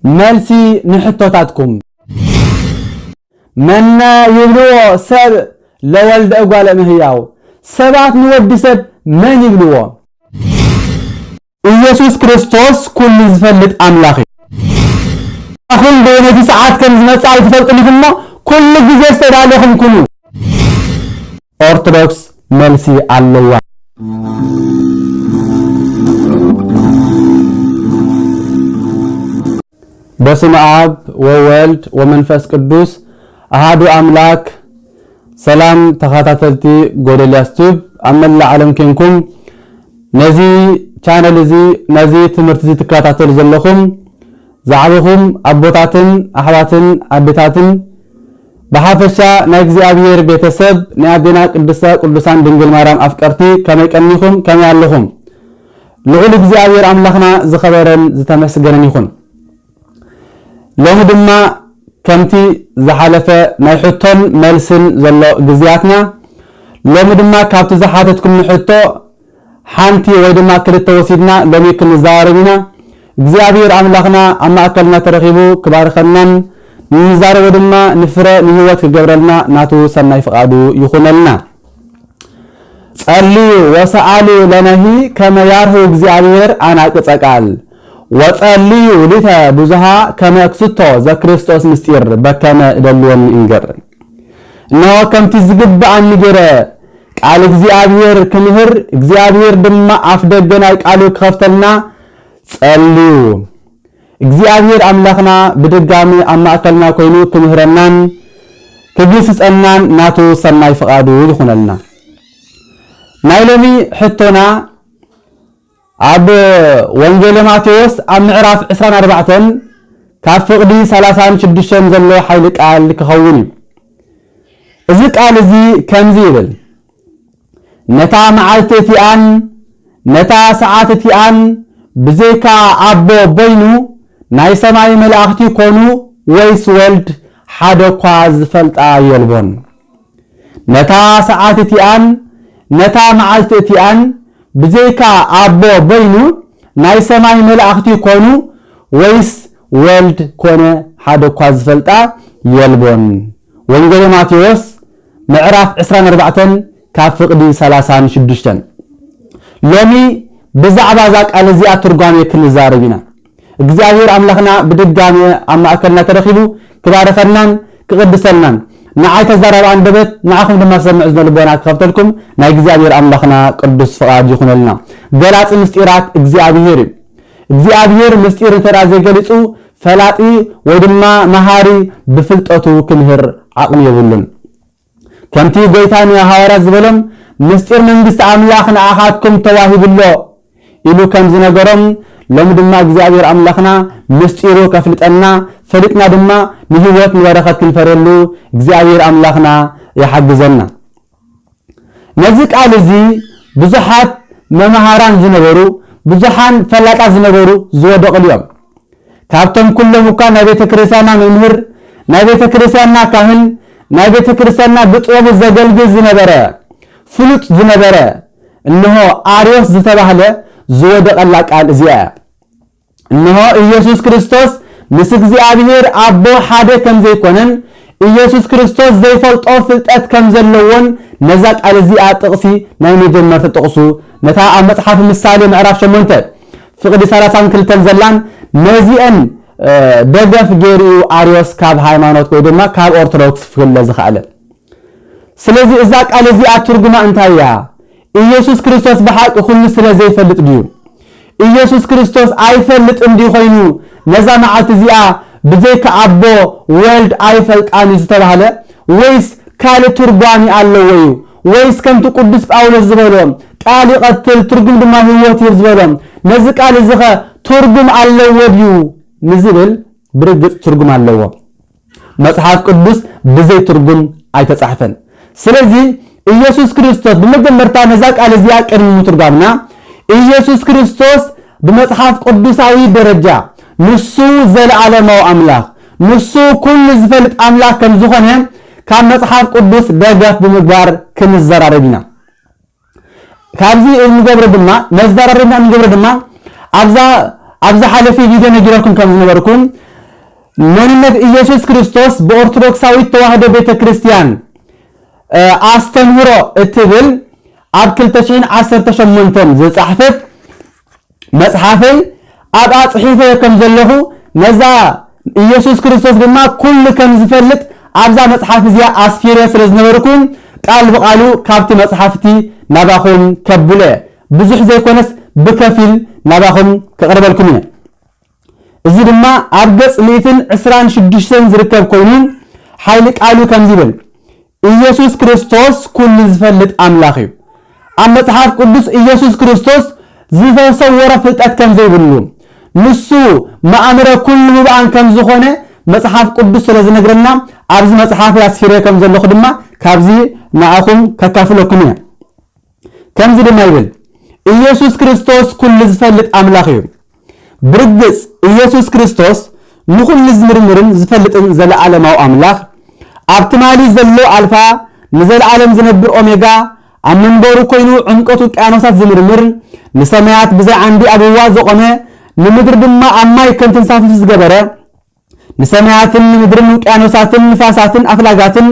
ملسي نحቶታትኩም من يبلو سب لولد أقوال مهياو سبات نودي سب من يبلو ኢየሱስ ክርስቶስ ኩሉ ዝፈልጥ አምላኽ አሁን በእነዚህ ሰዓት ከመጽ አይተፈልጥልኝና ኩሉ ጊዜ ተዳለኹም ኩሉ ኦርቶዶክስ መልሲ አለዋ በስመ አብ ወወልድ ወመንፈስ ቅዱስ አሐዱ አምላክ ሰላም ተኻታተልቲ ጎደልያስ ቲዩብ አመላ ዓለም ከንኩም ነዚ ቻናል እዚ ነዚ ትምህርቲ እዚ ተከታተሉ ዘለኹም ዛዕበኹም አቦታትን አሕዋትን አድታትን በሐፈሻ ናይ እግዚአብሔር ቤተሰብ ናይ አዴና ቅዱሳን ድንግል ማርያም አፍቀርቲ ከመይ ቀኒኹም ከመይ ኣለኹም ልዑል እግዚአብሔር አምላኽና ዝኸበረን ዝተመስገነን ይኹን ሎሚ ድማ ከምቲ ዝሓለፈ ናይ ሕቶን መልስን ዘሎ ግዝያትና ሎሚ ድማ ካብቲ ዝሓተትኩም ሕቶ ሓንቲ ወይ ድማ ክልተ ወሲድና ሎሚ ክንዛረብና እግዚአብሔር አምላኽና አማእከልና ተረኺቡ ክባርከናን ንዛረብ ድማ ንፍረ ንህይወት ክገብረልና ናቱ ሰናይ ፍቃዱ ይኹነልና ጸልዩ ወሰአሉ ለነሂ ከመ ያርሁ እግዚአብሔር አናቅጸቃል ወጸልዩ ሊተ ብዙሃ ከመ ክስቶ ዘክርስቶስ ምስጢር በከመ ደልወን እንገር ነው ከምቲ ዝግብአን ገረ ቃል እግዚአብሔር ክምህር እግዚአብሔር ድማ አፍደገናይ ቃሉ ከፍተልና ጸልዩ እግዚአብሔር አምላኽና በድጋሚ አማእከልና ኮይኑ ክምህረናን ክግስጸናን ናቱ ሰናይ ፍቃዱ ይኹነልና ናይሎሚ ሕቶና አብ ወንጌል ማቴዎስ አብ ምዕራፍ 24 ካብ ፍቅዲ 36 ዘሎ ኃይል ቃል ክኸውን እዚ ቃል እዚ ከምዚ ይብል ነታ መዓልቲ እቲኣን ነታ ሰዓት እቲኣን ብዘይካ አቦ በይኑ ናይ ሰማይ መላእኽቲ ኮኑ ወይስ ወልድ ሓደኳ ዝፈልጣ የልቦን ነታ ሰዓት እቲኣን ነታ መዓልቲ እቲኣን ብዘይካ አቦ በይኑ ናይ ሰማይ መላእኽቲ ኮኑ ወይስ ወልድ ኮነ ሓደኳ ዝፈልጣ የልቦን ወንጌል ማቴዎስ ምዕራፍ 24 ካብ ፍቅዲ 36 ሎሚ ብዛዕባ ዛ ቃል እዚኣ ትርጓሜ ክንዛረብና እግዚአብሔር አምላኽና በድጋሚ አማእከልና ተረኺቡ ክባርከናን ክቅድሰናን ንዓይ ተዛረባ አንደበት ንዓኹም ድማ ሰምዕ ዝልቦና ከፍተልኩም ናይ እግዚአብሔር አምላኽና ቅዱስ ፍቃድ ይኹነልና ገላጽ ምስጢራት እግዚአብሔር ምስጢር ተራዘ ገልጹ ፈላጢ ወይ ድማ መሃሪ ብፍልጠቱ ክምህር ዓቅም ይብሉን ከምቲ ጎይታን ሐዋርያት ዝበሎም ምስጢር መንግስት አምላኽ ንአኻትኩም ተዋሂብሎ ኢሉ ከም ዝነገሮም ሎም ድማ እግዚአብሔር አምላኽና ምስጢሩ ከፍልጠና ፈሊጥና ድማ ንህይወት ንበረኸት ክንፈረሉ እግዚአብሔር አምላኽና ይሐግዘና ነዚ ቃል እዚ ብዙሓት መማሃራን ዝነበሩ ብዙሓን ፈላጣ ዝነበሩ ዝወደቕልዮም ካብቶም ኩሎም እኳ ናይ ቤተ ክርስቲያንና መምህር ናይ ቤተ ክርስቲያንና ካህን ናይ ቤተ ክርስቲያንና ብጥበብ ዘገልግል ዝነበረ ፍሉጥ ዝነበረ እነሆ አርዮስ ዝተባህለ ዝወደቐላ ቃል እዚኣ እነሆ ኢየሱስ ክርስቶስ ምስ እግዚአብሔር አቦ ሓደ ከም ዘይኮነን ኢየሱስ ክርስቶስ ዘይፈልጦ ፍልጠት ከም ዘለዎን ነዛ ቃል እዚኣ ጥቕሲ ናይ መጀመርታ ጥቕሱ ነታ ኣብ መጽሓፍ ምሳሌ ምዕራፍ 8 ፍቅዲ 32 ዘላን ነዚአን ደገፍ ገይሩ አርዮስ ካብ ሃይማኖት ወይ ድማ ካብ ኦርቶዶክስ ፍለ ዝኻለ ስለዚህ እዛ ቃል እዚኣ ትርጉማ እንታያ ኢየሱስ ክርስቶስ በሐቅ ሁሉ ስለ ዘይፈልጥ ድዩ ኢየሱስ ክርስቶስ አይፈልጥ እንዲ ኮይኑ ነዛ መዓልቲ እዚኣ ብዘይካ አቦ ወልድ አይፈልጣን ዝተባሃለ ወይስ ካል ትርጓሚ ኣለዎ ወይስ ከምቲ ቅዱስ ጳውሎስ ዝበሎም ቃል ይቀትል ትርጉም ድማ ህይወት ይዝበሎም ነዚ ቃል ዝኸ ትርጉም ኣለዎ ድዩ ንዝብል ብርግጽ ትርጉም ኣለዎ መጽሐፍ ቅዱስ ብዘይ ትርጉም አይተጻሕፈን ስለዚህ ኢየሱስ ክርስቶስ በመጀመርታ ነዛ ቃል እዚኣ ቀድሞ ትርጓምና ኢየሱስ ክርስቶስ በመጽሐፍ ቅዱሳዊ ደረጃ ንሱ ዘለዓለማው አምላኽ ንሱ ኩሉ ዝፈልጥ አምላኽ ከም ዝኾነ ካብ መጽሐፍ ቅዱስ ደገፍ ብምግባር ክንዘራረብና ካብዚ እንገብር ድማ መዘራረብና እንገብር ድማ ኣብዛ ሓለፊ ቪድዮ ነግረኩም ከም ዝነበርኩም መንነት ኢየሱስ ክርስቶስ በኦርቶዶክሳዊት ተዋህዶ ቤተክርስቲያን አስተምህሮ እትብል ኣብ 2018 ዝጻሕፈት መጽሓፈይ ኣብ ኣጽሒፈ ከም ዘለኹ ነዛ ኢየሱስ ክርስቶስ ድማ ኩሉ ከም ዝፈልጥ ኣብዛ መጽሓፍ እዚኣ ኣስፊረ ስለ ዝነበርኩም ቃል ብቃሉ ካብቲ መጽሓፍቲ ናባኹም ከብለ ብዙሕ ዘይኮነስ ብከፊል ናባኹም ከቅርበልኩም እየ እዚ ድማ ኣብ ገጽ 126 ዝርከብ ኮይኑ ሓይሊ ቃሉ ከም ዝብል ኢየሱስ ክርስቶስ ኩሉ ዝፈልጥ ኣምላኽ እዩ ኣብ መጽሓፍ ቅዱስ ኢየሱስ ክርስቶስ ዝተሰወረ ፍልጠት ከም ዘይብሉ ንሱ ማእምረ ኩሉ ምብኣን ከም ዝኾነ መጽሓፍ ቅዱስ ስለ ዝነግረና ኣብዚ መጽሓፍ ያስፊረ ከም ዘለኹ ድማ ካብዚ ንኣኹም ከካፍለኩም እየ ከምዚ ድማ ይብል ኢየሱስ ክርስቶስ ኩሉ ዝፈልጥ ኣምላኽ እዩ ብርግጽ ኢየሱስ ክርስቶስ ንኹሉ ዝምርምርን ዝፈልጥን ዘለዓለማዊ ኣምላኽ ኣብ ትማሊ ዘሎ ኣልፋ ንዘለዓለም ዝነብር ኦሜጋ ኣብ መንበሩ ኮይኑ ዕምቀት ውቅያኖሳት ዝምርምር ንሰማያት ብዘይ ዓንዲ ኣብዋ ዘቆመ ንምድር ድማ ኣብ ማይ ከም ተንሳፊፍ ዝገበረ ንሰማያትን ምድርን ውቅያኖሳትን ንፋሳትን ኣፍላጋትን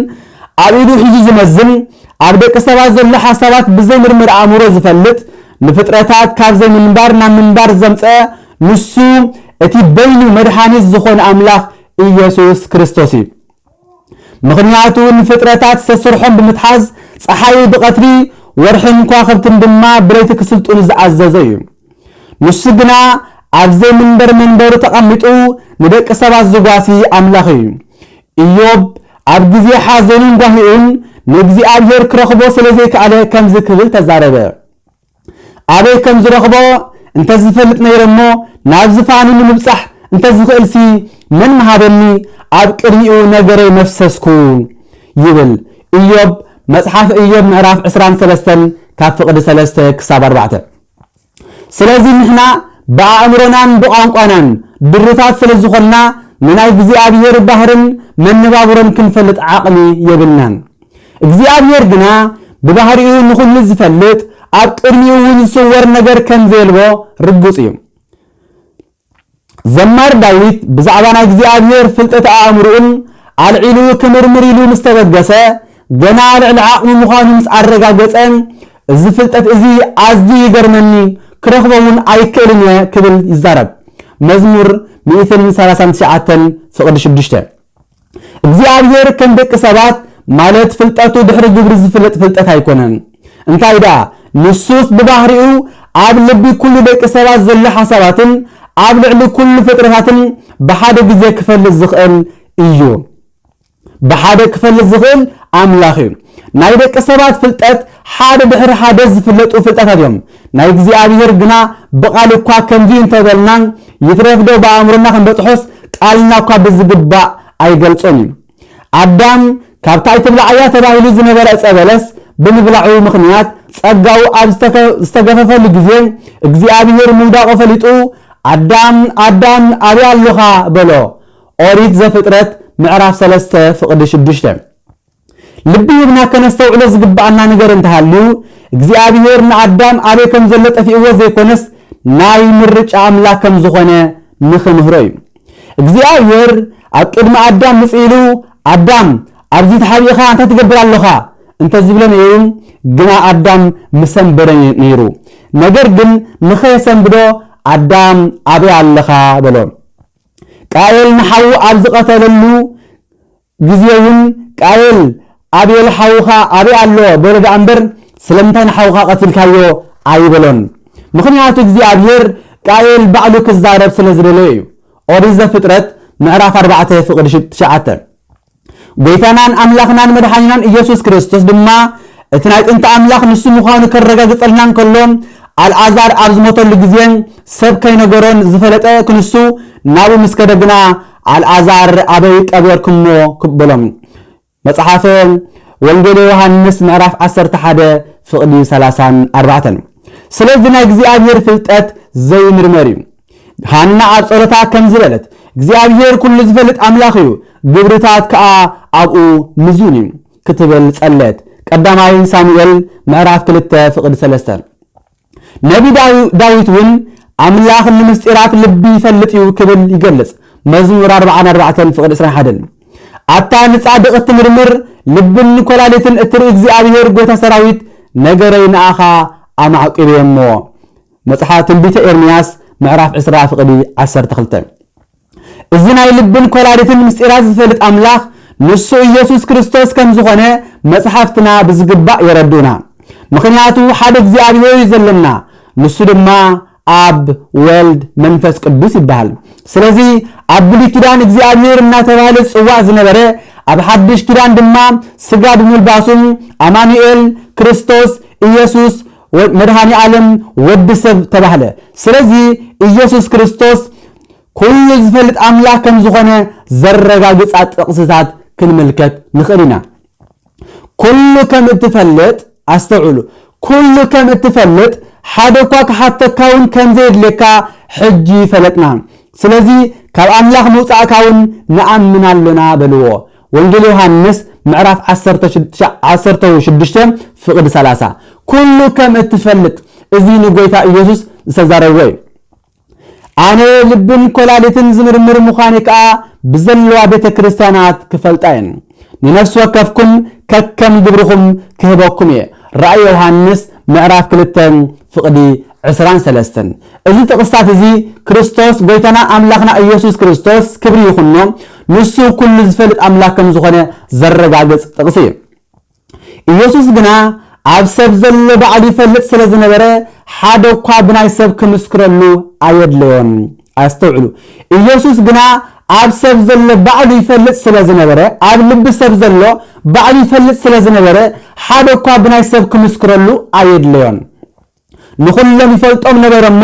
ኣብ ኢዱ ሒዙ ዝመዝን ኣብ ደቂ ሰባት ዘሎ ሓሳባት ብዘይ ምርምር ኣእምሮ ዝፈልጥ ንፍጥረታት ካብ ዘይ ምንባር ናብ ምንባር ዘምፀአ ንሱ እቲ በይኑ መድሓኒት ዝኾነ ኣምላኽ ኢየሱስ ክርስቶስ እዩ ምኽንያቱ ንፍጥረታት ዝተሰርሖም ብምትሓዝ ፀሓይ ብቐትሪ ወርሕን ከዋኽብትን ድማ ብለይቲ ክስልጡን ዝኣዘዘ እዩ ንሱ ግና ኣብ ዘይ ምንበር መንበሩ ተቐሚጡ ንደቂ ሰባት ዝጓሲ ኣምላኽ እዩ ኢዮብ ኣብ ግዜ ሓዘኑን ጓሂኡን ንእግዚኣብሔር ክረኽቦ ስለዘይከኣለ ከምዚ ክብል ተዛረበ ኣበይ ከም ዝረኽቦ እንተዝፈልጥ ነይረሞ ናብ ዝፋኑ ንምብጻሕ እንተዝኽእልሲ መን መሃበኒ ኣብ ቅድሚኡ ነገረይ መፍሰስኩ ይብል ኢዮብ መጽሓፍ ኢዮብ ምዕራፍ 23 ካብ ፍቅዲ 3 ክሳብ 4 ስለዚ ንሕና በኣእምሮናን ብቋንቋናን ድርታት ስለዝኾንና ንናይ እግዚአብሔር ባህርን መነባብሮን ክንፈልጥ ዓቕሚ የብልናን እግዚአብሔር ግና ብባህሪኡ ንኹሉ ዝፈልጥ ኣብ ቅድሚኡ ዝስወር ነገር ከም ዘልቦ ርግጽ እዩ ዘማር ዳዊት ብዛዕባ ናይ እግዚአብሔር ፍልጠት ኣእምሮን ኣልዒሉ ክምርምር ኢሉ ምስተበገሰ ገና ልዕሊ ዓቕሚ ምዃኑ ምስ ኣረጋገጸ እዚ ፍልጠት እዚ ኣዝዩ ይገርመኒ ክረኽቦውን ኣይክእልን ክብል ይዛረብ መዝሙር 139 ፍቅዲ 6 እግዚአብሔር ከም ደቂ ሰባት ማለት ፍልጠቱ ድሕሪ ግብሪ ዝፍለጥ ፍልጠት ኣይኮነን እንታይ ዳ ንሱስ ብባህሪኡ ኣብ ልቢ ኩሉ ደቂ ሰባት ዘሎ ሓሳባትን ኣብ ልዕሊ ኩሉ ፍጥረታትን ብሓደ ግዜ ክፈልጥ ዝኽእል እዩ ብሓደ ክፈልጥ ዝኽእል ኣምላኽ እዩ ናይ ደቂ ሰባት ፍልጠት ሓደ ድሕሪ ሓደ ዝፍለጡ ፍልጠታት እዮም ናይ እግዚአብሔር ግና ብቃል እኳ ከምዚ እንተበልና ይትረፍዶ በኣእምሮና ክንበጽሖስ ቃልና እኳ ብዝግባእ ኣይገልጾን እዩ ኣዳም ካብታይ ትብላዕያ ተባሂሉ ዝነበረ ጸበለስ ብምብላዑ ምኽንያት ጸጋው ኣብ ዝተገፈፈሉ ግዜ እግዚአብሔር ምውዳቆ ፈሊጡ ኣዳም ኣበይ ኣለኻ በሎ ኦሪት ዘፍጥረት ምዕራፍ 3 ፍቅዲ 6 ልቢ ይብና ከነስተውዕሎ ዝግባአና ነገር እንተሃልዩ እግዚአብሔር ንኣዳም ኣበይ ከም ዘሎ ጠፊእዎ ዘይኮነስ ናይ ምርጫ ኣምላክ ከም ዝኾነ ንኽምህሮ እዩ እግዚአብሔር ኣብ ቅድሚ ኣዳም ምጽኢሉ ኣዳም ኣብዚ ተሓቢእኻ እንታይ ትገብር ኣለኻ እንተዝብሎ ነይሩ ግና ኣዳም ምሰንበረ ነይሩ ነገር ግን ንኸየሰንብዶ ኣዳም ኣበይ ኣለኻ በሎ ቃየል ንሓው ኣብ ዝቐተለሉ ግዜውን ቃየል ኣቤል ሓውኻ ኣበይ ኣሎ በሎ ዳ እምበር ስለምንታይ ንሓውኻ ቀትልካዮ ኣይበሎን ምኽንያቱ እግዚአብሔር ቃየል ባዕሉ ክዛረብ ስለ ዝደለየ እዩ ኦሪት ዘፍጥረት ምዕራፍ 4 ፍቅዲ 9 ጎይታናን ኣምላኽናን መድሓኒናን ኢየሱስ ክርስቶስ ድማ እቲ ናይ ጥንቲ ኣምላኽ ንሱ ምዃኑ ከረጋግጸልና እንከሎ ኣልዓዛር ኣብ ዝሞተሉ ግዜ ሰብ ከይነገሮን ዝፈለጠ ክንሱ ናቡ ምስ ከደግና ኣልዓዛር ኣበይ ቀበርክሞ ክበሎም መጽሓፈ ወንጌል ዮሐንስ ምዕራፍ 11 ፍቅዲ 34 ስለዚ ናይ እግዚአብሔር ፍልጠት ዘይምርመር እዩ ሃና ኣብ ጸሎታ ከም ዝበለት እግዚአብሔር ኩሉ ዝፈልጥ ኣምላኽ እዩ ግብርታት ከዓ ኣብኡ ምዙን እዩ ክትብል ጸለት ቀዳማይ ሳሙኤል ምዕራፍ 2 ፍቅዲ 3 ነቢ ዳዊት ውን ኣምላኽ ንምስጢራት ልቢ ይፈልጥ እዩ ክብል ይገልጽ መዝሙር 44 ፍቅድ 21 አታ ንጻድቅ ትምርምር ልብን ኮላሊትን እትርኢ እግዚአብሔር ጎታ ሰራዊት ነገረይ ንኣኻ ኣማዕቂብየሞ መጽሓፍ ትንቢተ ኤርምያስ ምዕራፍ 20 ፍቅዲ 12 እዚ ናይ ልብን ኮላሊትን ምስጢራት ዝፈልጥ አምላኽ ንሱ ኢየሱስ ክርስቶስ ከም ዝኾነ መጽሓፍትና ብዝግባእ የረዱና ምክንያቱ ሓደ እግዚአብሔር ዘለና ንሱ ድማ አብ ወልድ መንፈስ ቅዱስ ይባሃል ስለዚ ኣብ ብሉይ ኪዳን እግዚአብሔር እናተባሃለ ጽዋዕ ዝነበረ ኣብ ሓድሽ ኪዳን ድማ ስጋ ብምልባሱም አማኑኤል ክርስቶስ ኢየሱስ መድኃኒ ዓለም ወዲ ሰብ ተባሃለ ስለዚ ኢየሱስ ክርስቶስ ኩሉ ዝፈልጥ አምላክ ከም ዝኾነ ዘረጋግጽ ጥቅስታት ክንምልከት ንኽእልና ኩሉ ከም እትፈልጥ አስተውሉ ኩሉ ከም እትፈልጥ ሓደኳ ከሓተካውን ከም ዘይድለካ ሕጂ ፈለጥና ስለዚ ካብ አምላኽ መውጻእካውን ንኣምናለና በልዎ ወንጌል ዮሐንስ ምዕራፍ 16 ፍቅድ 30 ኩሉ ከም እትፈልጥ እዚ ንጎይታ ኢየሱስ ዝተዛረበ አነ ልብን ኮላሊትን ዝምርምር ምዃኔ ከዓ ብዘለዋ ቤተ ክርስቲያናት ክፈልጣየን ንነፍስ ወከፍኩም ከከም ግብርኹም ክህበኩም እየ ራእይ ዮሐንስ ምዕራፍ 2 ፍቅዲ 23 እዚ ጥቅስታት እዚ ክርስቶስ ጎይታና አምላኽና ኢየሱስ ክርስቶስ ክብሪ ይኹኖ ንሱ ኩሉ ዝፈልጥ አምላክ ከም ዝኾነ ዘረጋግጽ ጥቅስ እዩ ኢየሱስ ግና ኣብ ሰብ ዘሎ ባዕሉ ይፈልጥ ስለ ዝነበረ ሓደ እኳ ብናይ ሰብ ክምስክረሉ ኣየድለዮን ኣስተውዕሉ ኢየሱስ ግና ኣብ ሰብ ዘሎ ባዕሉ ይፈልጥ ስለ ዝነበረ ኣብ ልብ ሰብ ዘሎ ባዕሉ ይፈልጥ ስለ ዝነበረ ሓደ እኳ ብናይ ሰብ ክምስክረሉ ኣየድለዮን ንኹሎም ይፈልጦም ነበረሞ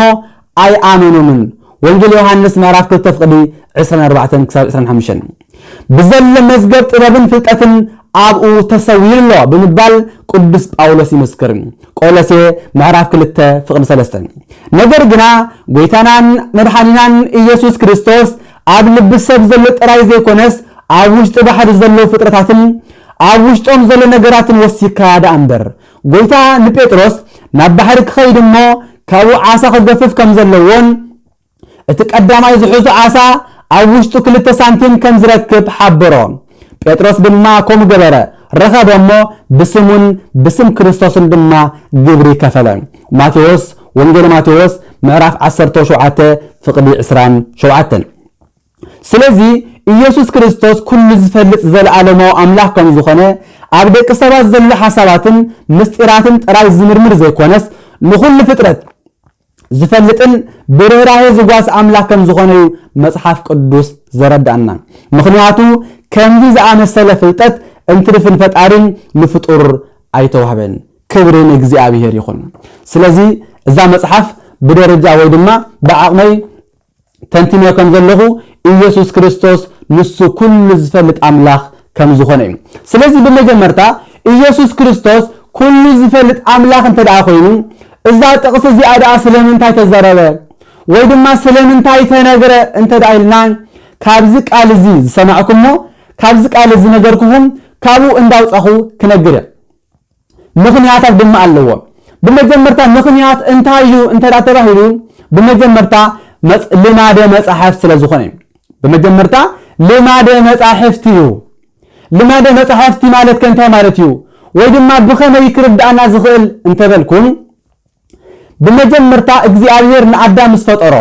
ኣይኣመኑምን ወንጌል ዮሐንስ ምዕራፍ 2 ፍቅዲ 24 ክሳብ 25 ብዘለ መዝገብ ጥበብን ፍልጠትን ኣብኡ ተሰዊርሎ ብምባል ቅዱስ ጳውሎስ ይመስክር ቆሎሴ ምዕራፍ 2 ፍቅዲ 3 ነገር ግና ጎይታናን መድኃኒናን ኢየሱስ ክርስቶስ ኣብ ልብ ሰብ ዘሎ ጥራይ ዘይኮነስ ኣብ ውሽጢ ባሕሪ ዘሎ ፍጥረታትን ኣብ ውሽጦም ዘሎ ነገራትን ወሲካ ዳእምበር ጎይታ ንጴጥሮስ ናብ ባሕሪ ክኸይድ እሞ ካብኡ ዓሳ ክገፍፍ ከም ዘለዎን እቲ ቀዳማይ ዝሕዙ ዓሳ ኣብ ውሽጡ 2 ሳንቲም ከም ዝረክብ ሓበሮ ጴጥሮስ ድማ ከምኡ ገበረ ረኸበሞ ብስሙን ብስም ክርስቶስን ድማ ግብሪ ከፈለ ማቴዎስ ወንጌል ማቴዎስ ምዕራፍ 17 ፍቅዲ 27 ስለዚ ኢየሱስ ክርስቶስ ኩሉ ዝፈልጥ ዘለዓለማዊ አምላክ ከም ዝኾነ ኣብ ደቂ ሰባት ዘሎ ሓሳባትን ምስጢራትን ጥራይ ዝምርምር ዘይኮነስ ንኹሉ ፍጥረት ዝፈልጥን ብርህራሄ ዝጓስ አምላክ ከም ዝኾነ መጽሓፍ ቅዱስ ዘረዳእና ምክንያቱ ከምዚ ዝኣመሰለ ፍልጠት እንትርፍን ፈጣሪን ንፍጡር ኣይተዋህበን ክብሪ ንእግዚአብሔር ይኹን ስለዚ እዛ መጽሓፍ ብደረጃ ወይ ድማ ብዓቕመይ ተንቲኖ ከም ዘለኹ ኢየሱስ ክርስቶስ ንሱ ኩሉ ዝፈልጥ አምላኽ ከም ዝኾነ እዩ ስለዚ በመጀመርታ ኢየሱስ ክርስቶስ ኩሉ ዝፈልጥ አምላኽ እንተደኣ ኮይኑ እዛ ጥቅስ እዚኣ ደኣ ስለምንታይ ተዘረበ ወይ ድማ ስለምንታይ ተነገረ እንተደኣ ኢልና ካብዚ ቃል እዚ ዝሰማዕኩሞ ካብዚ ቃል እዚ ነገርኩኹም ካብኡ እንዳውፃኹ ክነግረ ምክንያታት ድማ ኣለዎ በመጀመርታ ምክንያት እንታይ እዩ እንተደኣ ተባሂሉ በመጀመርታ ልማደ መጽሐፍ ስለ ዝኾነ በመጀመርታ ልማደ መጽሐፍቲ እዩ ልማደ መጽሐፍቲ ማለት ከንታይ ማለት እዩ ወይ ድማ ብኸመይ ክርዳእና ዝኽእል እንተበልኩም በመጀመርታ እግዚአብሔር ንአዳም ስፈጠሮ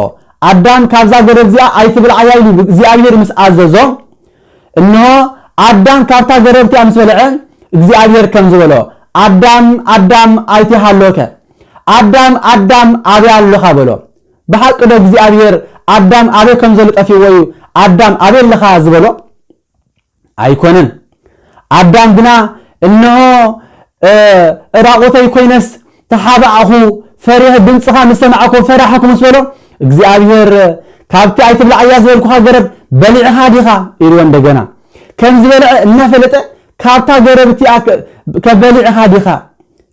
አዳም ካብዛ ገረብ እዚኣ ኣይትብልዓ ኢሉ እግዚአብሔር ምስ ኣዘዞ እንሆ አዳም ካብታ ገረብቲ ምስ በልዐ እግዚአብሔር ከም ዝበሎ አዳም ኣይትሃለከ አዳም ኣበይ ኣለኻ በሎ بحق ده እግዚአብሔር አዳም አበይ ከም ዘሎ ጠፊዎ አዳም አበይ ለኻ ዝበሎ አይኮነን አዳም ግና እነሆ ራቆተይ ኮይነስ ተሓባኹ ፈሪህ ድምጽኻ መስማዓኩ ፈራሐኩ መስበሎ እግዚአብሔር ካብቲ ኣይትብልዓያ ዝበልኩ ገረብ በሊዕኻ ዲኻ ኢሉ እንደገና ከም ዝበልዐ እናፈለጠ ካብታ ገረብቲ ከበሊዕኻ ዲኻ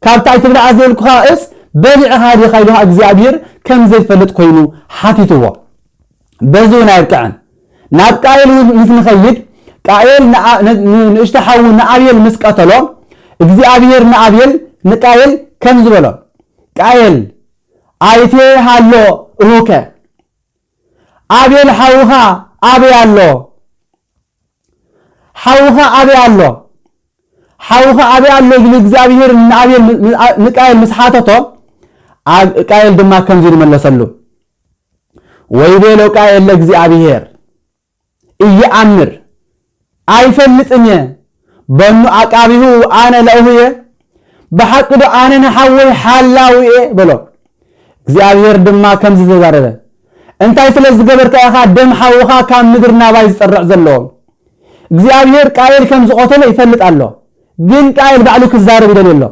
ካብታ ኣይትብልዓ ዝበልኩ እስ በሊዕኻ ዲኻ ኢሉ እግዚአብሔር ከም ዘይፈልጥ ኮይኑ ሓቲትዎ በዙና ይርቃን ናብ ቃየል ምስ ንኸይድ ቃየል ንእሽተሓው ንአብየል ምስ ቀተሎ እግዚአብሔር ንአብየል ንቃየል ከም ዝበሎ ቃየል አይቴ ሃሎ እሁከ አብየል ሓውኻ أبي الله حوها أبي الله حوها أبي الله يقول إخزابير أبي نكايل مسحاتته كايل دما كم زين من لسلو ويبيلو كايل لإخزابير إيه أمر أيفلت إني بنو أكابيه أنا لأوهيه بحق دو أنا نحوي حلاوي بلو إخزابير دما كم زين زارده أنت يسلز قبر كأخا دم حوها كام مدرنا بايز ترع زلو إخزابير كايل كم زقوتله يفلت الله جن كايل بعلوك الزار بدل الله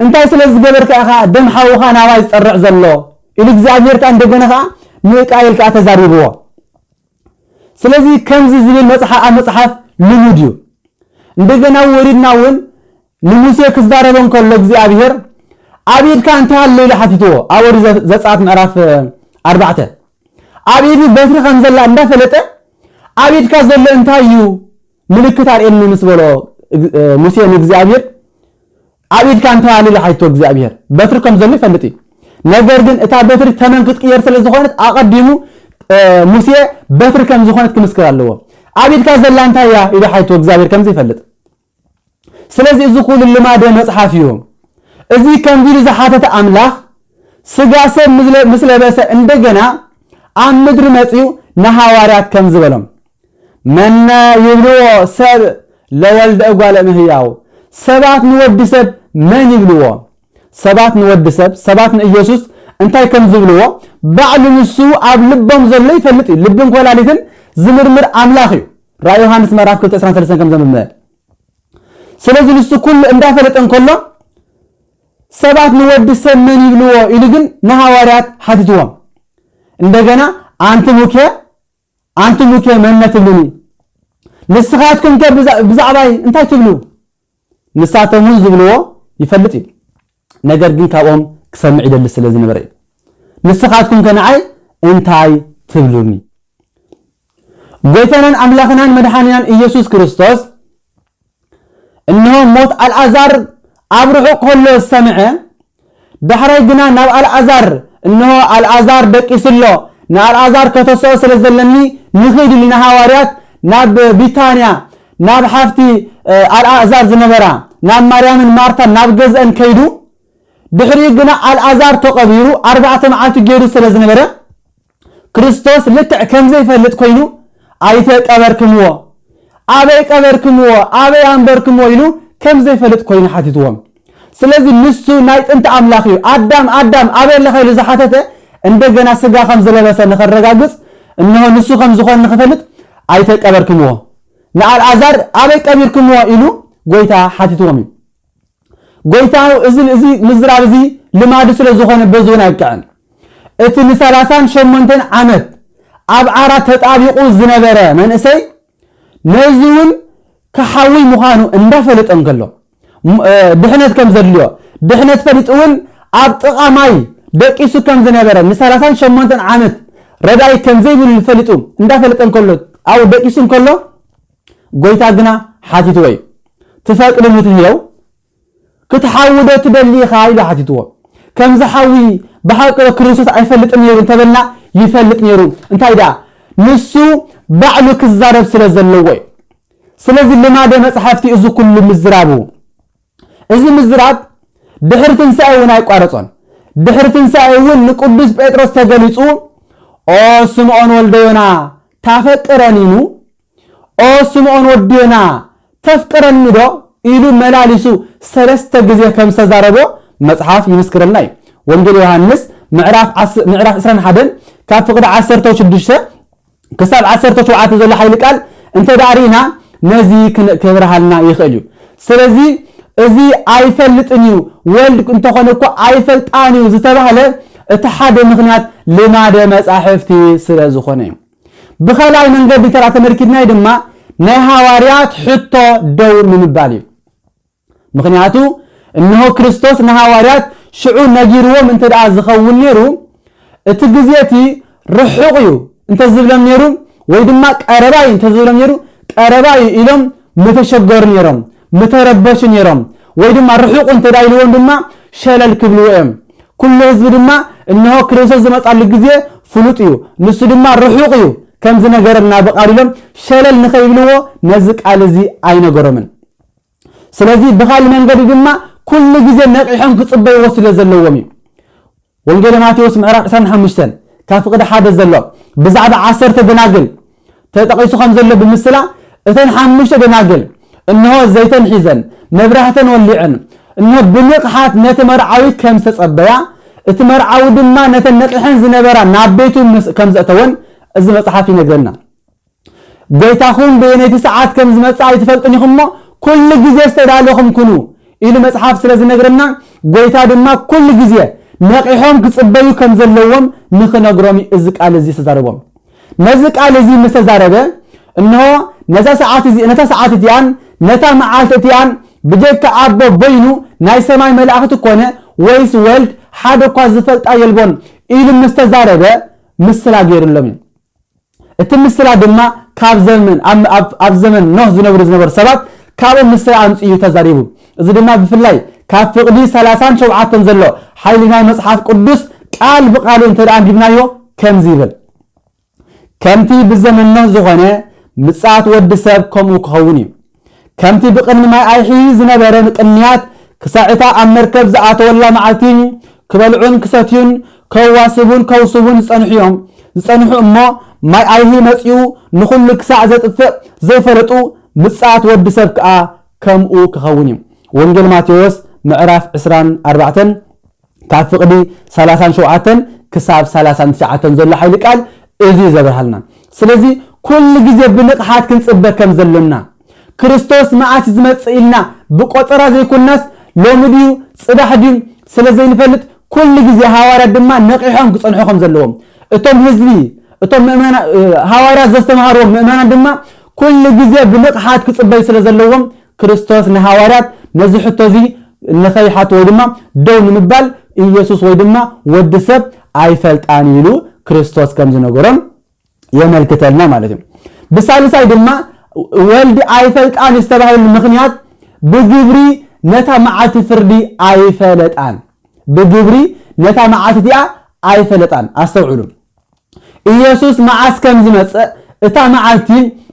أنت يسلز قبر كأخا دم حوها نوايز ترع زلو إلى إخزابير كان دجنها ميك كايل كأتزاري بوا سلزي كم زين مصحف لموديو دجنا وريدنا ون نموسى كزار بون كل إخزابير عبيد كان تهلل حتيتو أول زات معرف أربعة عبيد بفر خمسة لا ندفلته عبيد كزل انتايو ملكتار إنه مسبلو موسى إخزابير عبيد كان تهلل حتيتو إخزابير بفر كم زل فلتي نجردن إتا بفر ثمن كت يرسل زخانة أقدمه موسى بفر كم زخانة كمسكر الله عبيد كزل انتايا إذا حتيتو إخزابير كم زي فلت سلزي زقول اللي ما ده مصحفيهم إذا كان بيرو زحاتة أملاخ سجاسة مثل بس عندنا عم مدري متيو نهاورات كم زبلهم من يبلو سب لولد أقوال مهياو سبات نود سب من يبلوه سبات نود سب سبات إيسوس أنتي كم زبلوه بعد السوء لبهم زلي فلتي لبهم كوالاليتن زمرمر أملاخي رأيو هانس مراف كل تسعة ثلاثين كم زمن سلازل السوء كل اندافلت أن كله سبات نود سب من يبلوه إلجن نهاورات حدثوهم عندنا أنتم مكيا من نتبلوني نسخاتكم كبزعباي انتي تبلو نساتهم زبلوه يفلتي نجر جن كأم كسمع إذا لسه لازم نبرئ نسخاتكم كنعي انتي تبلوني قيتنا أملاخنا مدحانيا إيسوس كريستوس إنه موت الأزار أبرحق كله السمعه دحري جنا ناب الأزار إنه الأزار بكيسلو نا الأزار كتسوس لزلني نخيد لنا هواريات ناب بيتانيا ناب حفتي الأزار زنبرا ناب مريم مارتا ناب جزء كيدو دحري جنا الأزار تقبيرو 4 معات جيرو سلزنبرا كريستوس لتع كم زي فلت كوينو أيتك أبركموا أبيك أبركموا أبي أنبركموا يلو كم زي فلت كوينو حاتيتوهم سلازي نسو نايت انت أملاخيو آدم أبي اللي خيلو زحاتته عندنا سجا خمس لبسة نخرجاجس إنه نسو خمس زخون نخفلت أيتك أبركموا نعال أزار أبيك أبركموا إلو قويتا حاتيتوهمي قويتا إزي مزرعة زي لما دسل زخون بزونا كأن اتن سلاسان شمونتن عمد أبعارة تتابيقو الزنبرة من إسي نزول كحاوي مخانو اندفلت انقلو دحنت كم زليو دحنت فلتون أبطقا ماي دقيسو كم زنبرة نسالسان شمونتن عمد رداي كم زي بل الفلتون اندفلت انقلو أو دقيسو انقلو قويتا قنا حاتيتوي تفاق لمتهيو كتحاودو تدلي خايلة حاتيتو كم زحاوي بحق كريسوس يفلت نيرو انتبلنا يفلت نيرو انتاي دا نسو بعلو كزارب سلزلوي سلزي اللي ما دا مصحفتي ازو كل مزرابو ازي مزراب دحر تنساي ونا يقارصون دحر تنساي ون قدوس بطرس تغليصو او سمعون ولدينا تفقرنينو او سمعون ودينا تفقرني دو إلو ملاليسو سلسته غزي كم سزاربو مصحف يمسكرلناي وانجيل يوحنس معراف 21 كان فقد 16 كساب 17 زل حيل قال انت دارينا نزي كبرهالنا يخلو سلازي ازي ايفلطنيو ولد انت خنكو ايفلطانيو زتباله اتحاد مخنيات لماده مصاحفتي سلازو خني بخلاي منغد ترى تمركدنا يدما ناي حواريات حتى دور من بالي مخنياتو انه كريستوس نحواريات شعور نجيرو من تدع زخون نيرو اتغزيتي رحقيو انت زبلم نيرو ويدما قرباي انت زبلم نيرو قرباي الهم متشغر نيرم متربش نيرم ويدما رحق انت دايلو وندما شلل كبلوم كل حزب دما انه كريستوس زمطال غزي فلوطيو نسو دما رحقيو كم زنجرنا بقالهم شلل نخيلو نزق على زي أي نجرمن سلازي بخال من قريب ما كل جزء نقيحهم كتصبي وصل زلومي وانجيل ماتيوس معرق سن حمشتن كافقد حدا زلو بزعب 10 دناقل تتقيسو خمزلو بمثلا اثن حمشت دناقل انه زيتن حيزن مبرهتن ولعن انه بنقحات نتمرعوي كم تصبيا اتمرعو دما نتنقحن زنبرا نابيتو كم زتون از مصحفي نغرنا بيتاخون بينيت ساعات كم زمصا يتفلطني خمو كل جزء استدالهم كنو إلى مصحف سلازي نغرنا بيتا دما كل جزء نقيحهم كصبيو كم زلوهم نخنغرومي ازق على زي تزاربهم نزق على زي مستزاربه انه نتا ساعات ديان نتا معالت ديان بجيك ابو بينو ناي سماي ملائكه كونه ويس ولد حدا كو زفلطا يلبون إلى مستزاربه مسلا غيرلهم اتمسلا دما كاب زمن اب زمن نوح زنبر سبات كاب مسلا امصيو تزاريبو እዚ ድማ ብፍላይ ካብ ፍቅዲ 30 7 ዘሎ ሓይልና መጽሓፍ ቅዱስ ቃል ብቃል እንተዳን ዲብናዮ ከምዚ ይብል ከምቲ ብዘመንና ዝኾነ ምጽአት ወዲ ሰብ ከምኡ ክኸውን እዩ ከምቲ ብቅድሚ ማይ ኣይሒ ዝነበረ ቅንያት ክሳዕታ ኣብ መርከብ ዝኣተወላ መዓልቲ ክበልዑን ክሰትዩን ከዋስቡን ከውስቡን ዝጸንሑ እሞ ማይ ኣይሒ መጽኡ ንኹሉ ክሳዕ ዘጥፍእ ዘይፈለጡ ምጽአት ወዲ ሰብ ከዓ ከምኡ ክኸውን እዩ ወንጌል ማቴዎስ ምዕራፍ 24 ካብ ፍቅዲ 37 ክሳብ 39 ዘሎ ሓይሊ ቃል እዚ ዘብርሃልና ስለዚ ኩሉ ግዜ ብንቕሓት ክንጽበ ከም ዘለና ክርስቶስ መዓት ዝመጽእ ኢልና ብቆጠራ ዘይኩናስ ሎምዲዩ ጽዳሕዲዩ ስለዘይ ንፈልጥ ኩሉ ግዜ ሃዋርያት ድማ ነቂሖም ክጸንሖም ዘለዎም እቶም ህዝቢ እቶም ምእመና ሃዋርያት ዘስተማሃሮም ምእመና ድማ ኩሉ ግዜ ብንቕሓት ክጽበዩ ስለዘለዎም ክርስቶስ ንሃዋርያት ነዚ ሕቶዚ ንኸይሓት ወይ ድማ ደው ንምባል ኢየሱስ ወይ ድማ ወዲ ሰብ ኣይፈልጣን ኢሉ ክርስቶስ ከም ዝነገሮም የመልክተልና ማለት እዩ ብሳልሳይ ድማ ወልዲ ኣይፈልጣን ዝተባሃለ ምኽንያት ብግብሪ ነታ መዓልቲ ፍርዲ ኣይፈለጣን ብግብሪ ነታ መዓልቲ ዲኣ ኣይፈለጣን ኣስተውዕሉ ኢየሱስ መዓስ ከም ዝመጽእ እታ መዓልቲ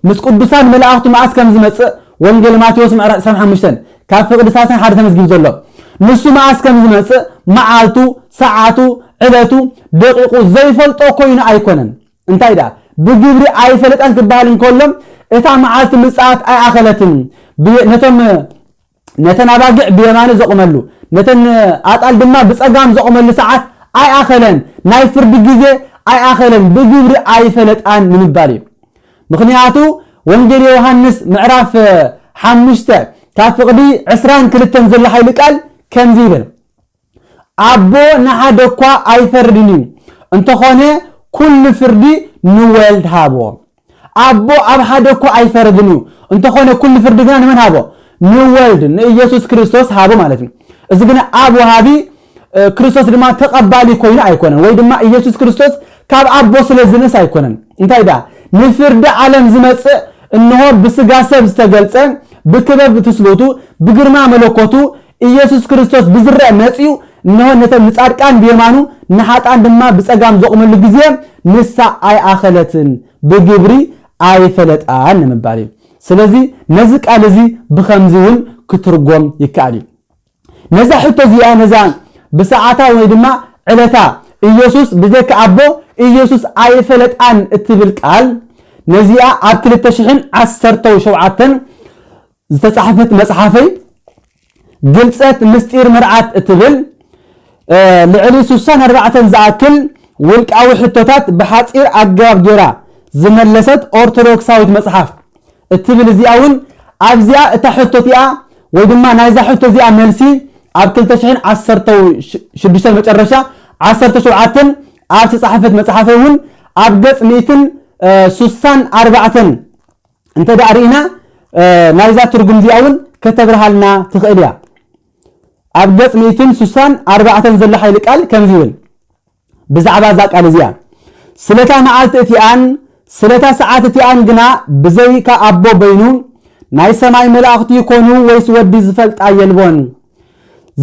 ምስ ቅዱሳን መላእኽቲ መዓስ ከም ዝመጽእ ወንጌል ማቴዎስ ምዕራፍ 25 ካብ ፍቅዲ 31 ተመዝጊብ ዘሎ ንሱ መዓስ ከም ዝመጽእ መዓልቱ ሰዓቱ ዕለቱ ደቂቁ ዘይፈልጦ ኮይኑ ኣይኮነን እንታይ ዳ ብግብሪ ኣይፈለጣን ክባሃል እንከሎም እታ መዓልቲ ምጽአት ኣይኣኸለትን ነተን ኣባጊዕ ብየማነ ዘቆመሉ ነተን ኣጣል ድማ ብጸጋም ዘቆመሉ ሰዓት ኣይኣኸለን ናይ ፍርዲ ግዜ ኣይኣኸለን ብግብሪ ኣይፈለጣን ንምባል እዩ ምክንያቱ ወንጌል ዮሐንስ ምዕራፍ 5 ካብ ፍቅዲ 22 ዘሎ ሓይሊ ቃል ከምዚ ይብል ኣቦ ንሓደ እኳ ኣይፈርድን እንተኾነ ኩሉ ፍርዲ ንወልድ ሃቦ ኣቦ ኣብ ሓደ እኳ ኣይፈርድን እንተኾነ ኩሉ ፍርዲ ግን ንመን ሃቦ ንወልድ ንኢየሱስ ክርስቶስ ሃቦ ማለት ነው እዚ ግን ኣብ ወሃቢ ክርስቶስ ድማ ተቀባሊ ኮይኑ ኣይኮነን ወይ ድማ ኢየሱስ ክርስቶስ ካብ ኣቦ ስለዝነስ ኣይኮነን እንታይ ዳ ንፍርዲ ዓለም ዝመጽእ እንሆ ብስጋ ሰብ ዝተገልጸ ብክበብ ትስሉቱ ብግርማ መለኮቱ ኢየሱስ ክርስቶስ ብዝርአ መጽኡ እንሆ ነተን ጻድቃን ብየማኑ ንሓጣን ድማ ብጸጋም ዘቆመሉ ግዜ ንሳ ኣይኣኸለትን ብግብሪ ኣይፈለጣን ንምባል ስለዚ ነዚ ቃል እዚ ብኸምዚውን ክትርጎም ይከኣል ነዛ ሕቶ እዚኣ ነዛ ብሰዓታ ወይ ድማ ዕለታ ኢየሱስ ብዘይካ ኣቦ ኢየሱስ ኣይፈለጣን እትብል ቃል ነዚኣ ኣብ 2017 ዝተጻሕፈት መጽሓፈይ ግልጸት ምስጢር መርዓት እትብል ልዕሊ 64 ዝኣክል ውልቃዊ ሕቶታት ብሓጺር ኣገባብ ጌራ ዝመለሰት ኦርቶዶክሳዊት መጽሓፍ እትብል እዚኣውን ኣብዚኣ እታ ሕቶቲኣ ወይ ድማ ናይዛ ሕቶ እዚኣ መልሲ ኣብ 2016 መጨረሻ 17 ኣብ ተጻሕፈት መጽሓፈውን ኣብ ገጽ 164 እንተ ዳሪና ናይዛ ትርጉም እዚኣውን ከተብርሃልና ትኽእል እያ ኣብ ገጽ 164 ዘሎ ሓይሊ ቃል ከምዚ ይብል ብዛዕባ ዛ ቃል እዚኣ ስለታ መዓልቲ እቲኣን ስለታ ሰዓት እቲኣን ግና ብዘይካ ኣቦ በይኑ ናይ ሰማይ መላእኽቲ ይኮኑ ወይስ ወዲ ዝፈልጣ የልቦን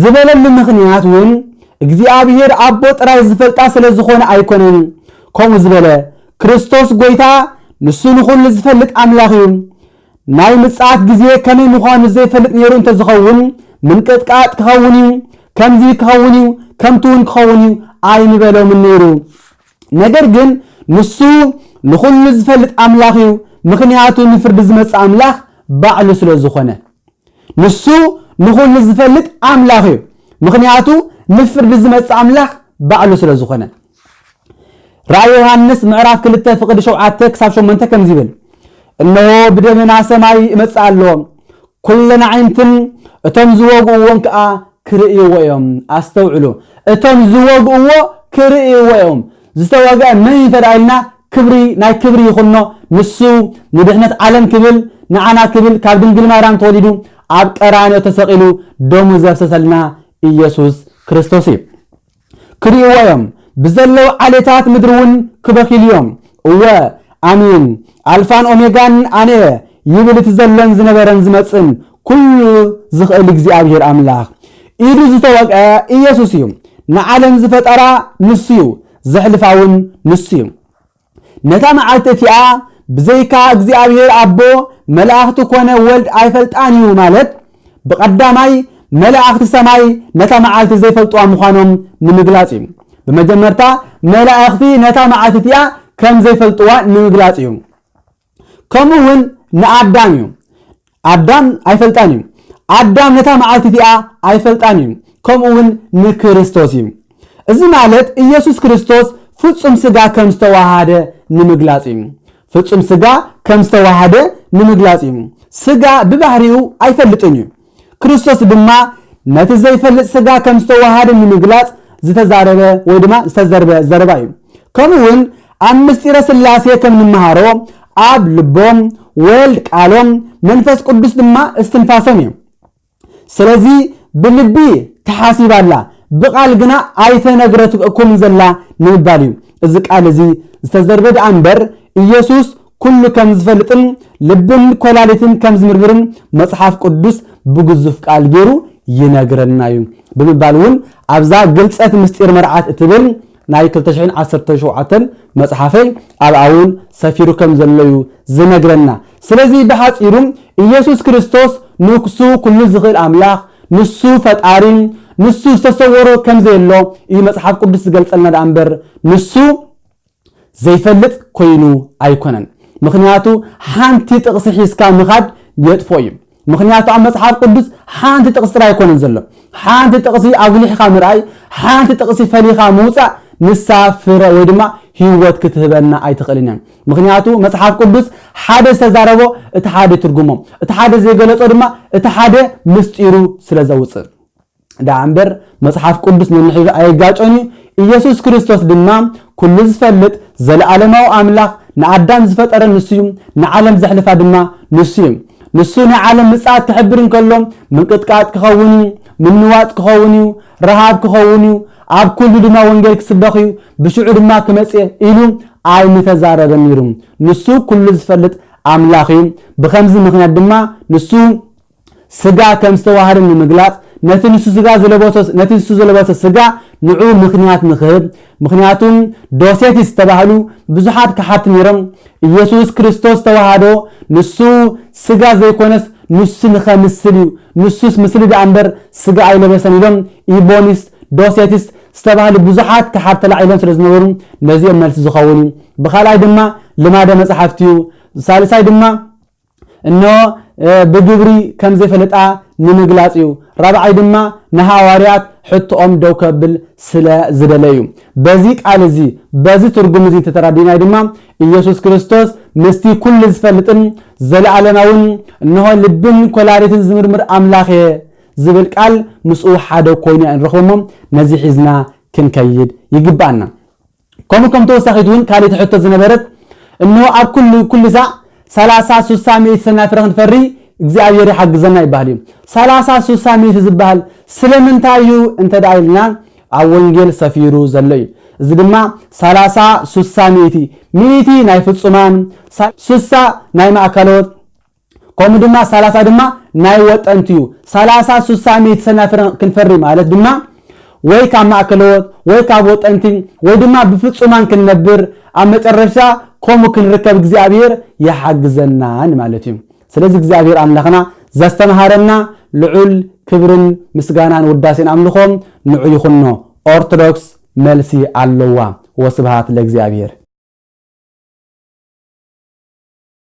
ዝበለሉ ምኽንያት እውን እግዚአብሔር ኣቦ ጥራይ ዝፈልጣ ስለ ዝኾነ ኣይኮነን ከምኡ ዝበለ ክርስቶስ ጎይታ ንሱ ንኹሉ ዝፈልጥ ኣምላኽ እዩ ናይ ምጽኣት ግዜ ከመይ ምዃኑ ዘይፈልጥ ነይሩ እንተዝኸውን ምንቅጥቃጥ ክኸውን እዩ ከምዚ ክኸውን እዩ ከምቱን ክኸውን እዩ ኣይንበሎም ነይሩ ነገር ግን ንሱ ንኹሉ ዝፈልጥ ኣምላኽ እዩ ምክንያቱ ንፍርዲ ዝመጽእ ኣምላኽ ባዕሉ ስለ ዝኾነ ንሱ ንኹሉ ዝፈልጥ ኣምላኽ እዩ ምክንያቱ ንፍርዲ ዝመጽእ ኣምላኽ ባዕሉ ስለ ዝኾነ ራእይ ዮሐንስ ምዕራፍ 2:7 ክሳብ 8 ከምዚ ይብል እነሆ ብደመና ሰማይ ይመጽእ ኣሎ ኩለን ዓይንትን እቶም ዝወግእዎን ከዓ ክርእይዎ እዮም ኣስተውዕሉ እቶም ዝወግእዎ ክርእይዎ እዮም ዝተወግአ መን ተዳይልና ክብሪ ናይ ክብሪ ይኹኖ ንሱ ንድሕነት ዓለም ክብል ንዓና ክብል ካብ ድንግል ማርያም ተወሊዱ ኣብ ቀራንዮ ተሰቂሉ ደሙ ዘፍሰሰልና ኢየሱስ ክርስቶስ እዩ ክርእይዎ እዮም ብዘለው ዓሌታት ምድርን ክበኺሉ እዮም እወ ኣሚን ኣልፋን ኦሜጋን ኣነ ይብል እቲ ዘሎን ዝነበረን ዝመጽን ኩሉ ዝኽእል እግዚአብሔር ኣምላኽ ኢዱ ዝተወቅዐ ኢየሱስ እዩ ንዓለም ዝፈጠራ ንሱ እዩ ዘሕልፋውን ንሱ እዩ ነታ መዓልቲ እቲኣ ብዘይካ እግዚአብሔር ኣቦ መላእኽቲ ኮነ ወልድ ኣይፈልጣን እዩ ማለት ብቀዳማይ መላእኽቲ ሰማይ ነታ መዓልቲ ዘይፈልጥዋ ምዃኖም ንምግላጽ እዩ በመጀመርታ መላእኽቲ ነታ መዓልቲ እቲኣ ከም ዘይፈልጥዋ ንምግላጽ እዩ ከምኡውን ንኣዳም እዩ ኣዳም ኣይፈልጣን እዩ ኣዳም ነታ መዓልቲ እቲኣ ኣይፈልጣን እዩ ከምኡውን ንክርስቶስ እዩ እዚ ማለት ኢየሱስ ክርስቶስ ፍጹም ስጋ ከም ዝተዋሃደ ንምግላጽ እዩ ፍጹም ስጋ ከም ዝተዋሃደ ንምግላጽ እዩ ስጋ ብባህሪኡ ኣይፈልጥን እዩ ክርስቶስ ድማ ነቲ ዘይፈልጥ ስጋ ከም ዝተዋሃደ ንምግላጽ ዝተዛረበ ወይ ድማ ዝተዘርበ ዘረባ እዩ ከምኡውን ኣብ ምስጢረ ስላሴ ከም ንመሃሮ ኣብ ልቦም ወልድ ቃሎም መንፈስ ቅዱስ ድማ እስትንፋሶም እዩ ስለዚ ብልቢ ተሓሲባላ ብቃል ግና ኣይተነግረትኩም ዘላ ንምባል እዩ እዚ ቃል እዚ ዝተዘርበ ኣንበር ኢየሱስ ኩሉ ከም ዝፈልጥን ልብን ኮላሊትን ከም ዝምርምርን መጽሓፍ ቅዱስ ብግዙፍ ቃል ገይሩ ይነግረና እዩ ብምባልውን ኣብዛ ግልጸት ምስጢር መርዓት እትብል ናይ 2017 መጽሓፈይ ኣብኣውን ሰፊሩ ከም ዘሎ እዩ ዝነግረና ስለዚ ብሓጺሩ ኢየሱስ ክርስቶስ ንክሱ ኩሉ ዝኽእል ኣምላኽ ንሱ ፈጣሪ ንሱ ዝተሰወሮ ከም ዘሎ እዩ መጽሓፍ ቅዱስ ዝገልጸልና ዳንበር ንሱ ዘይፈልጥ ኮይኑ ኣይኮነን ምክንያቱ ሓንቲ ጥቕሲ ሒዝካ ምኻድ የጥፎ እዩ ምክንያቱ ኣብ መጽሓፍ ቅዱስ ሓንቲ ጥቕሲ ኣይኮነን ዘሎ ሓንቲ ጥቕሲ ኣጉሊሕካ ምርኣይ ሓንቲ ጥቕሲ ፈሊኻ ምውፃእ ንሳ ፍረ ወይ ድማ ህይወት ክትህበና ኣይትኽእልን ምክንያቱ መጽሓፍ ቅዱስ ሓደ ዝተዛረቦ እቲ ሓደ ትርጉሞ እቲ ሓደ ዘይገለጾ ድማ እቲ ሓደ ምስጢሩ ስለ ዘውፅእ ዳንበር መጽሓፍ ቅዱስ ንሕብ ኣይጋጮኒ ኢየሱስ ክርስቶስ ድማ ኩሉ ዝፈልጥ ዘለዓለማዊ ኣምላኽ ንኣዳም ዝፈጠረ ንሱ እዩ ንዓለም ዘሕልፋ ድማ ንሱ እዩ ንሱ ንዓለም ምጽኣት ክሕብር እንከሎ ምንቅጥቃጥ ክኸውን ምንዋጥ ክኸውን ረሃብ ክኸውን ኣብ ኩሉ ድማ ወንጌል ክስበኽ እዩ ብሽዑ ድማ ክመጽእ ኢሉ ኣይምተዛረበን ነይሩ ንሱ ኩሉ ዝፈልጥ ኣምላኽ እዩ ብከምዚ ምክንያት ድማ ንሱ ስጋ ከም ዝተዋሃደ ንምግላጽ ነቲ ንሱ ስጋ ዘለበሰ ስጋ ንዑ ምክንያት ንኽህብ ምክንያቱም ዶሴቲስ ተባህሉ ብዙሓት ከሓት ነይሮም ኢየሱስ ክርስቶስ ተዋሃዶ ንሱ ስጋ ዘይኮነስ ንሱ ንኸምስል እዩ ንሱስ ምስሊ ዳንበር ስጋ ኣይለበሰን ኢሎም ኢቦኒስ ዶሴቲስ ዝተባህሉ ብዙሓት ከሓት ተላዒሎም ስለ ዝነበሩ ነዚኦም መልሲ ዝኸውን ብኻልኣይ ድማ ልማደ መጽሓፍቲ እዩ ሳልሳይ ድማ እኖ ብግብሪ ከም ዘይፈለጣ ንምግላጽ እዩ ራብዓይ ድማ ንሃዋርያት ሕቶኦም ደው ከብል ስለ ዝደለዩ በዚ ቃል እዚ በዚ ትርጉም እዚ ተተራዲናይ ድማ ኢየሱስ ክርስቶስ ምስቲ ኩሉ ዝፈልጥን ዘለዓለማውን እንሆ ልብን ኮላሪትን ዝምርምር ኣምላኽ ዝብል ቃል ምስኡ ሓደ ኮይኑ እንረኽቦም ነዚ ሒዝና ክንከይድ ይግባአና ከም ተወሳኺቱን ካሊት ሕቶ ዝነበረት እንሆ ኣብ ኩሉ ሰዓት 30 ሚኒት ሰናፍረ ክንፈሪ እግዚአብሔር ይحግዘና ይባል 30 ሚኒት ዝባል ስለምንታዩ እንተዳይልና ኣብ ወንጌል ሰፊሩ ዘለው እዚ ድማ 30 ሚኒት ናይ ፍጹማን 60 ናይ ማእከሎት ከም ድማ 30 ድማ ናይ ወጠንቲዩ 30 ሚኒት ሰናፍረ ክንፈሪ ማለት ድማ ወይ ካብ ማእከሎት ወይ ካብ ወጠንቲ ወይ ድማ ብፍጹማን ክንነብር ኣብ መጨረሻ ከምኡ ክንርከብ እግዚአብሔር يحግዘናን ማለት እዩ ስለዚህ እግዚአብሔር አምላኽና ዘስተምሃረና ልዑል ክብርን ምስጋናን ውዳሴን አምልኾም ንዑ ይኹኖ ኦርቶዶክስ መልሲ ኣለዋ ወስብሃት ለእግዚአብሔር